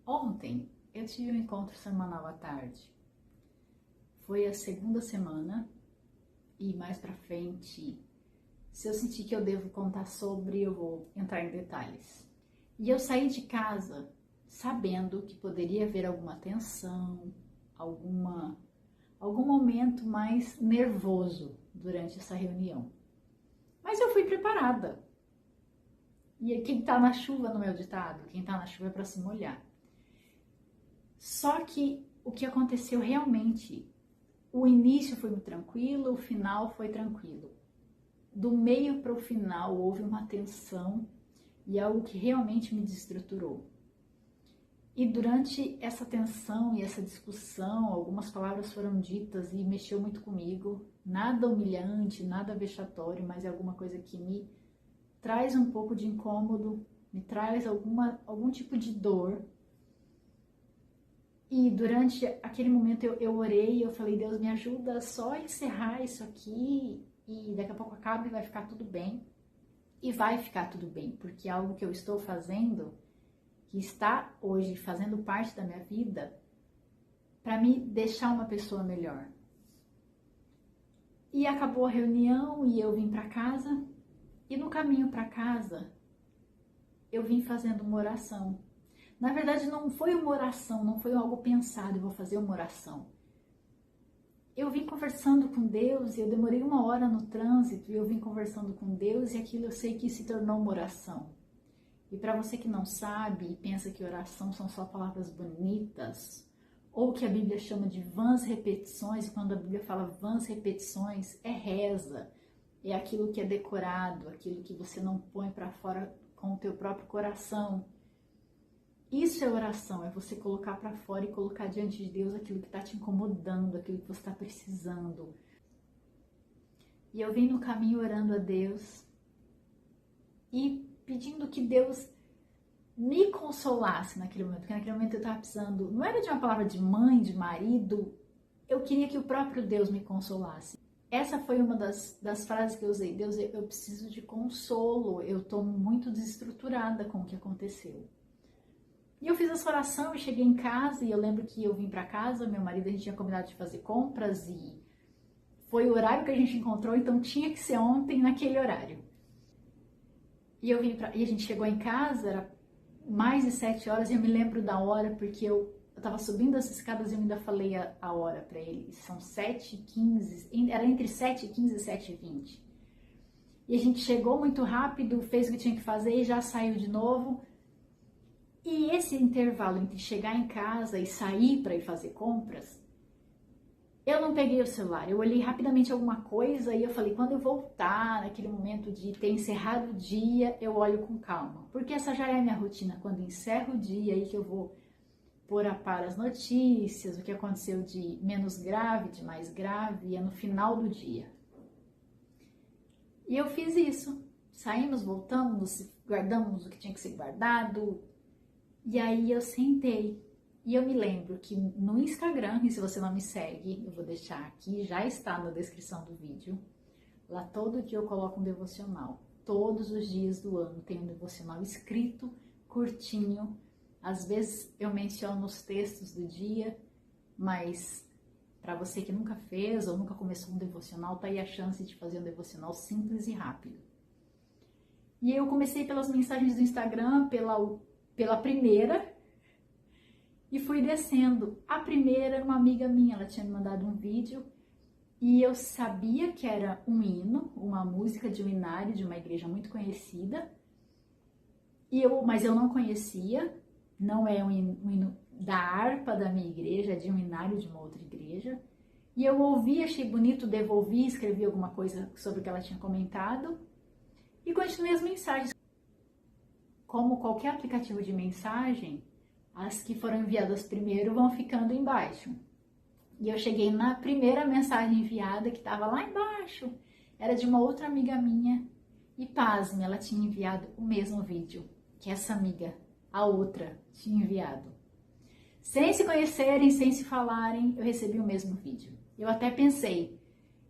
Ontem eu tive um encontro semanal à tarde. Foi a segunda semana e mais pra frente, se eu sentir que eu devo contar sobre, eu vou entrar em detalhes. E eu saí de casa sabendo que poderia haver alguma tensão, algum momento mais nervoso durante essa reunião. Mas eu fui preparada. E quem tá na chuva, no meu ditado, quem tá na chuva é pra se molhar. Só que o que aconteceu realmente, o início foi muito tranquilo, o final foi tranquilo. Do meio para o final houve uma tensão e algo que realmente me desestruturou. E durante essa tensão e essa discussão, algumas palavras foram ditas e mexeu muito comigo. Nada humilhante, nada vexatório, mas é alguma coisa que me traz um pouco de incômodo, me traz algum tipo de dor. E durante aquele momento eu orei e eu falei, Deus, me ajuda só a encerrar isso aqui e daqui a pouco acaba e vai ficar tudo bem. E vai ficar tudo bem, porque é algo que eu estou fazendo, que está hoje fazendo parte da minha vida, para me deixar uma pessoa melhor. E acabou a reunião e eu vim para casa, e no caminho para casa eu vim fazendo uma oração. Na verdade, não foi uma oração, não foi algo pensado, eu vou fazer uma oração. Eu vim conversando com Deus e eu demorei 1 hora no trânsito e eu vim conversando com Deus e aquilo eu sei que se tornou uma oração. E para você que não sabe e pensa que oração são só palavras bonitas, ou que a Bíblia chama de vãs repetições, e quando a Bíblia fala vãs repetições, é reza, é aquilo que é decorado, aquilo que você não põe para fora com o teu próprio coração. Isso é oração, é você colocar para fora e colocar diante de Deus aquilo que está te incomodando, aquilo que você está precisando. E eu vim no caminho orando a Deus e pedindo que Deus me consolasse naquele momento, porque naquele momento eu estava precisando, não era de uma palavra de mãe, de marido, eu queria que o próprio Deus me consolasse. Essa foi uma das frases que eu usei, Deus, eu preciso de consolo, eu estou muito desestruturada com o que aconteceu. E eu fiz essa oração e cheguei em casa e eu lembro que eu vim para casa, meu marido, a gente tinha combinado de fazer compras e foi o horário que a gente encontrou, então tinha que ser ontem naquele horário. E a gente chegou em casa, era mais de 7 horas e eu me lembro da hora porque eu estava subindo as escadas e eu ainda falei a hora para ele, são 7h15, era entre 7h15 e 7h20. E a gente chegou muito rápido, fez o que tinha que fazer e já saiu de novo. E esse intervalo entre chegar em casa e sair para ir fazer compras, eu não peguei o celular, eu olhei rapidamente alguma coisa e eu falei, quando eu voltar, naquele momento de ter encerrado o dia, eu olho com calma. Porque essa já é a minha rotina, quando encerro o dia, aí que eu vou pôr a par as notícias, o que aconteceu de menos grave, de mais grave, e é no final do dia. E eu fiz isso, saímos, voltamos, guardamos o que tinha que ser guardado. E aí eu sentei e eu me lembro que no Instagram, e se você não me segue, eu vou deixar aqui, já está na descrição do vídeo. Lá todo dia eu coloco um devocional. Todos os dias do ano tem um devocional escrito, curtinho. Às vezes eu menciono os textos do dia, mas para você que nunca fez ou nunca começou um devocional, tá aí a chance de fazer um devocional simples e rápido. E eu comecei pelas mensagens do Instagram, pela primeira, e fui descendo. A primeira era uma amiga minha, ela tinha me mandado um vídeo e eu sabia que era um hino, uma música de um hinário de uma igreja muito conhecida, mas eu não conhecia, não é um hino da harpa da minha igreja, é de um hinário de uma outra igreja. E eu ouvi, achei bonito, devolvi, escrevi alguma coisa sobre o que ela tinha comentado e continuei as mensagens. Como qualquer aplicativo de mensagem, as que foram enviadas primeiro vão ficando embaixo. E eu cheguei na primeira mensagem enviada, que estava lá embaixo. Era de uma outra amiga minha. E pasme, ela tinha enviado o mesmo vídeo que essa amiga, a outra, tinha enviado. Sem se conhecerem, sem se falarem, eu recebi o mesmo vídeo. Eu até pensei,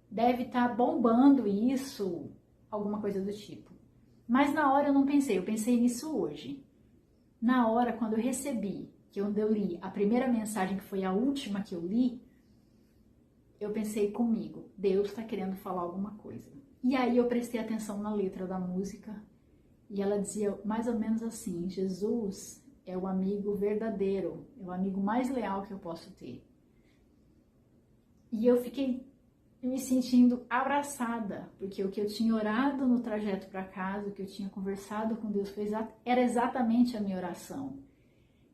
deve estar bombando isso, alguma coisa do tipo. Mas na hora eu não pensei, eu pensei nisso hoje. Na hora, quando eu recebi que quando eu li a primeira mensagem, que foi a última que eu li, eu pensei comigo, Deus está querendo falar alguma coisa. E aí eu prestei atenção na letra da música e ela dizia mais ou menos assim: Jesus é o amigo verdadeiro, é o amigo mais leal que eu posso ter. E eu fiquei me sentindo abraçada, porque o que eu tinha orado no trajeto para casa, o que eu tinha conversado com Deus era exatamente a minha oração.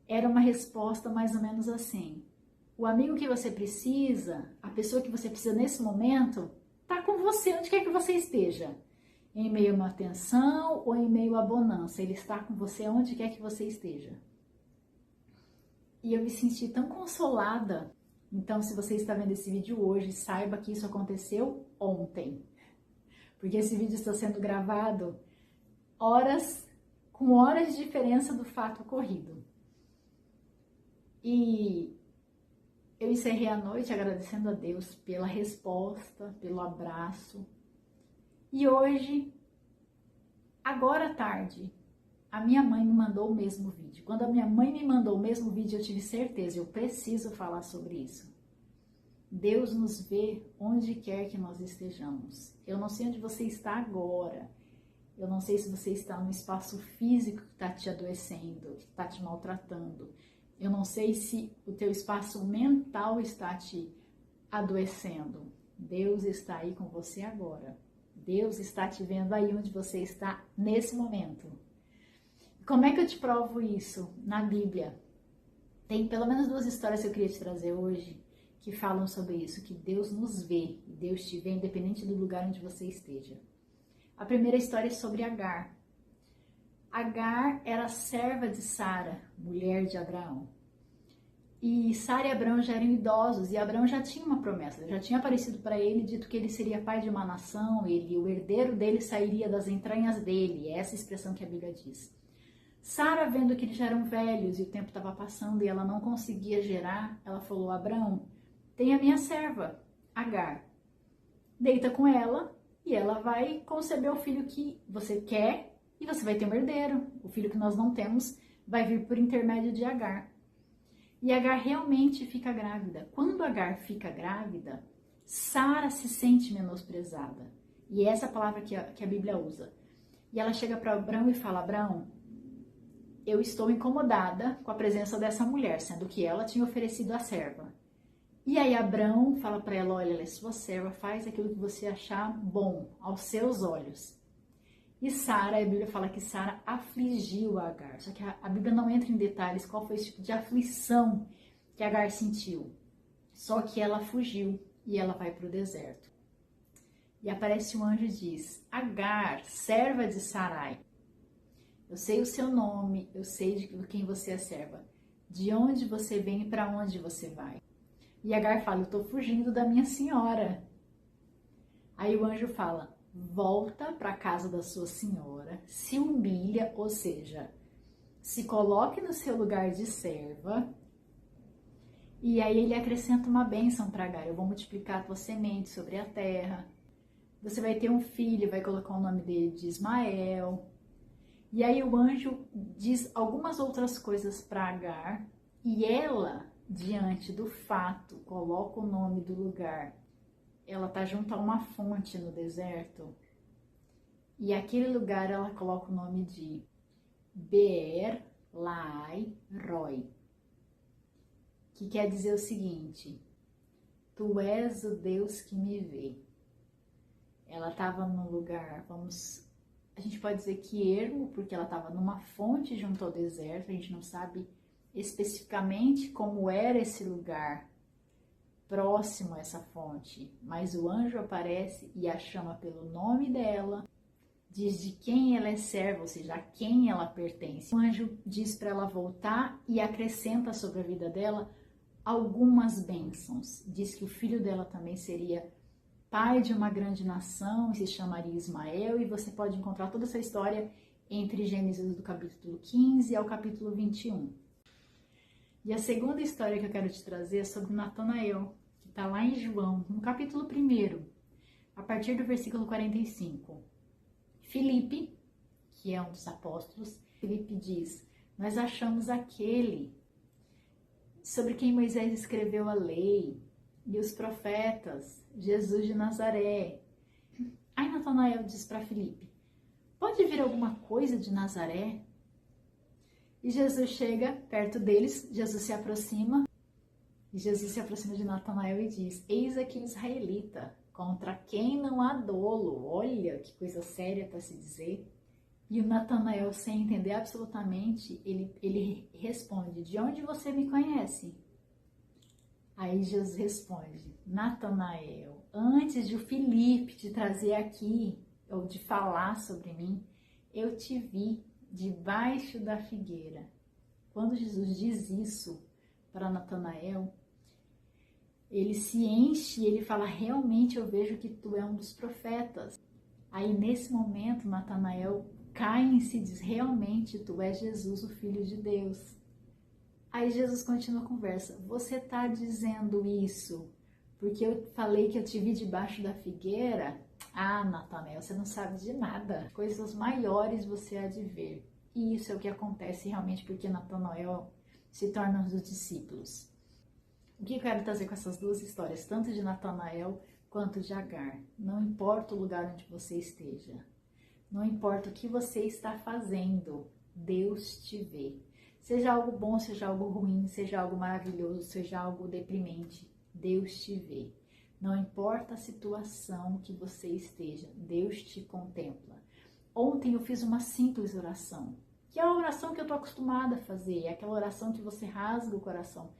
Era uma resposta mais ou menos assim: o amigo que você precisa, a pessoa que você precisa nesse momento, está com você onde quer que você esteja. Em meio a uma tensão ou em meio à bonança, ele está com você onde quer que você esteja. E eu me senti tão consolada. Então, se você está vendo esse vídeo hoje, saiba que isso aconteceu ontem. Porque esse vídeo está sendo gravado com horas de diferença do fato ocorrido. E eu encerrei a noite agradecendo a Deus pela resposta, pelo abraço. E hoje, agora à tarde, a minha mãe me mandou o mesmo vídeo. Quando a minha mãe me mandou o mesmo vídeo, eu tive certeza, eu preciso falar sobre isso. Deus nos vê onde quer que nós estejamos. Eu não sei onde você está agora. Eu não sei se você está no espaço físico que está te adoecendo, que está te maltratando. Eu não sei se o teu espaço mental está te adoecendo. Deus está aí com você agora. Deus está te vendo aí onde você está nesse momento. Como é que eu te provo isso? Na Bíblia. Tem pelo menos 2 histórias que eu queria te trazer hoje que falam sobre isso, que Deus nos vê, e Deus te vê independente do lugar onde você esteja. A primeira história é sobre Agar. Agar era serva de Sara, mulher de Abraão. E Sara e Abraão já eram idosos, e Abraão já tinha uma promessa, já tinha aparecido para ele, dito que ele seria pai de uma nação, o herdeiro dele sairia das entranhas dele, é essa expressão que a Bíblia diz. Sara, vendo que eles já eram velhos e o tempo estava passando e ela não conseguia gerar, ela falou: Abraão, tem a minha serva, Agar. Deita com ela e ela vai conceber o filho que você quer e você vai ter um herdeiro. O filho que nós não temos vai vir por intermédio de Agar. E Agar realmente fica grávida. Quando Agar fica grávida, Sara se sente menosprezada. E é essa palavra que a Bíblia usa. E ela chega para Abraão e fala: Abraão, eu estou incomodada com a presença dessa mulher, sendo que ela tinha oferecido a serva. E aí Abraão fala para ela: olha, ela é sua serva, faz aquilo que você achar bom aos seus olhos. E Sara, a Bíblia fala que Sara afligiu a Agar. Só que a Bíblia não entra em detalhes qual foi esse tipo de aflição que Agar sentiu. Só que ela fugiu e ela vai para o deserto. E aparece um anjo e diz: Agar, serva de Sarai, eu sei o seu nome, eu sei de quem você é serva, de onde você vem e para onde você vai. E Agar fala: eu estou fugindo da minha senhora. Aí o anjo fala: volta para a casa da sua senhora, se humilha, ou seja, se coloque no seu lugar de serva. E aí ele acrescenta uma bênção para Agar: eu vou multiplicar a tua semente sobre a terra. Você vai ter um filho, vai colocar o nome dele de Ismael. E aí o anjo diz algumas outras coisas para Agar e ela, diante do fato, coloca o nome do lugar. Ela está junto a uma fonte no deserto e aquele lugar ela coloca o nome de Beer Lahai Roi, que quer dizer o seguinte: tu és o Deus que me vê. Ela estava num lugar, a gente pode dizer que ermo, porque ela estava numa fonte junto ao deserto. A gente não sabe especificamente como era esse lugar próximo a essa fonte, mas o anjo aparece e a chama pelo nome dela, diz de quem ela é serva, ou seja, a quem ela pertence. O anjo diz para ela voltar e acrescenta sobre a vida dela algumas bênçãos. Diz que o filho dela também seria pai de uma grande nação, se chamaria Ismael, e você pode encontrar toda essa história entre Gênesis do capítulo 15 ao capítulo 21. E a segunda história que eu quero te trazer é sobre Natanael, que está lá em João, no capítulo 1, a partir do versículo 45. Filipe, que é um dos apóstolos, Filipe diz: nós achamos aquele sobre quem Moisés escreveu a lei e os profetas, Jesus de Nazaré. Aí Natanael diz para Filipe, pode vir alguma coisa de Nazaré? E Jesus chega perto deles, Jesus se aproxima, e Jesus se aproxima de Natanael e diz, eis aqui um israelita, contra quem não há dolo. Olha que coisa séria para se dizer. E o Natanael, sem entender absolutamente, ele responde, de onde você me conhece? Aí Jesus responde, Natanael, antes de o Filipe te trazer aqui, ou de falar sobre mim, eu te vi debaixo da figueira. Quando Jesus diz isso para Natanael, ele se enche e ele fala, realmente eu vejo que tu é um dos profetas. Aí nesse momento Natanael cai em si e diz, realmente tu és Jesus, o Filho de Deus. Aí Jesus continua a conversa, você está dizendo isso porque eu falei que eu te vi debaixo da figueira? Ah, Natanael, você não sabe de nada. Coisas maiores você há de ver. E isso é o que acontece realmente porque Natanael se torna um dos discípulos. O que eu quero trazer com essas duas histórias, tanto de Natanael quanto de Agar? Não importa o lugar onde você esteja, não importa o que você está fazendo, Deus te vê. Seja algo bom, seja algo ruim, seja algo maravilhoso, seja algo deprimente, Deus te vê. Não importa a situação que você esteja, Deus te contempla. Ontem eu fiz uma simples oração, que é a oração que eu estou acostumada a fazer, é aquela oração que você rasga o coração.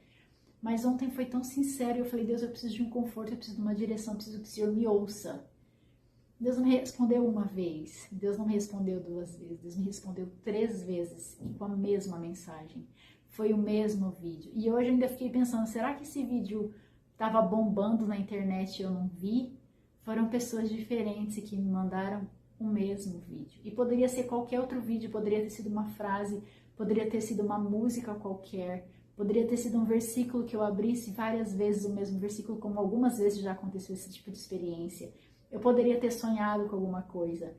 Mas ontem foi tão sincero, eu falei, Deus, eu preciso de um conforto, eu preciso de uma direção, eu preciso que o Senhor me ouça. Deus não me respondeu uma vez, Deus não me respondeu 2 vezes, Deus me respondeu 3 vezes e com a mesma mensagem. Foi o mesmo vídeo. E hoje eu ainda fiquei pensando, será que esse vídeo estava bombando na internet e eu não vi? Foram pessoas diferentes que me mandaram o mesmo vídeo. E poderia ser qualquer outro vídeo, poderia ter sido uma frase, poderia ter sido uma música qualquer, poderia ter sido um versículo que eu abrisse várias vezes o mesmo versículo, como algumas vezes já aconteceu esse tipo de experiência. Eu poderia ter sonhado com alguma coisa,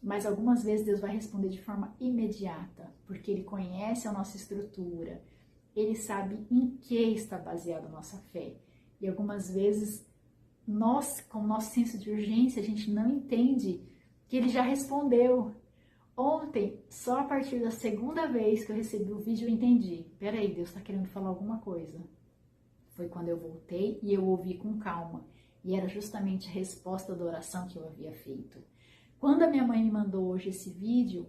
mas algumas vezes Deus vai responder de forma imediata, porque Ele conhece a nossa estrutura, Ele sabe em que está baseada a nossa fé. E algumas vezes, nós, com o nosso senso de urgência, a gente não entende que Ele já respondeu. Ontem, só a partir da 2ª vez que eu recebi o vídeo, eu entendi. Peraí, Deus está querendo falar alguma coisa. Foi quando eu voltei e eu ouvi com calma. E era justamente a resposta da oração que eu havia feito. Quando a minha mãe me mandou hoje esse vídeo,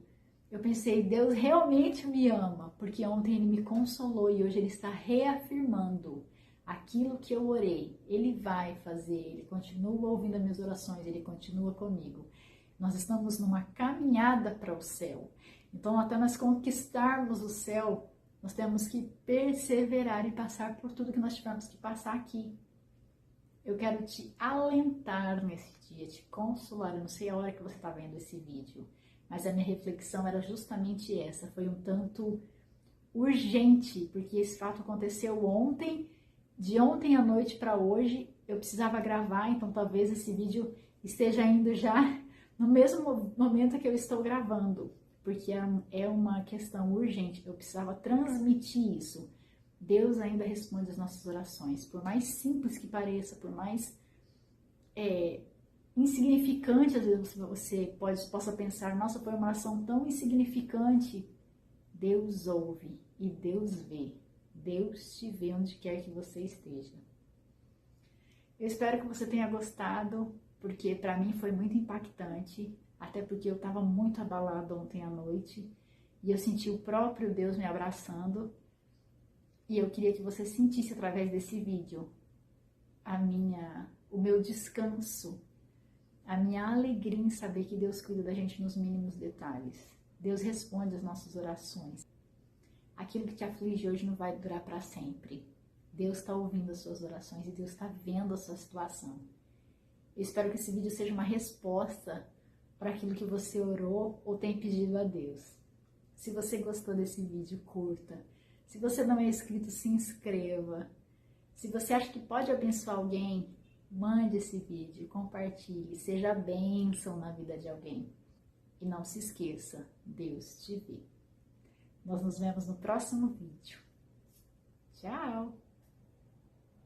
eu pensei, Deus realmente me ama, porque ontem Ele me consolou e hoje Ele está reafirmando aquilo que eu orei. Ele vai fazer, Ele continua ouvindo as minhas orações, Ele continua comigo. Nós estamos numa caminhada para o céu. Então, até nós conquistarmos o céu, nós temos que perseverar e passar por tudo que nós tivemos que passar aqui. Eu quero te alentar nesse dia, te consolar. Eu não sei a hora que você está vendo esse vídeo, mas a minha reflexão era justamente essa. Foi um tanto urgente, porque esse fato aconteceu ontem, de ontem à noite para hoje. Eu precisava gravar, então talvez esse vídeo esteja indo já no mesmo momento que eu estou gravando, porque é uma questão urgente. Eu precisava transmitir isso. Deus ainda responde as nossas orações, por mais simples que pareça, por mais insignificante, às vezes você possa pensar, nossa, foi uma oração tão insignificante. Deus ouve e Deus vê. Deus te vê onde quer que você esteja. Eu espero que você tenha gostado, porque para mim foi muito impactante, até porque eu estava muito abalada ontem à noite e eu senti o próprio Deus me abraçando. E eu queria que você sentisse através desse vídeo o meu descanso, a minha alegria em saber que Deus cuida da gente nos mínimos detalhes. Deus responde às nossas orações. Aquilo que te aflige hoje não vai durar para sempre. Deus está ouvindo as suas orações e Deus está vendo a sua situação. Eu espero que esse vídeo seja uma resposta para aquilo que você orou ou tem pedido a Deus. Se você gostou desse vídeo, curta. Se você não é inscrito, se inscreva. Se você acha que pode abençoar alguém, mande esse vídeo, compartilhe, seja bênção na vida de alguém. E não se esqueça, Deus te vê. Nós nos vemos no próximo vídeo. Tchau!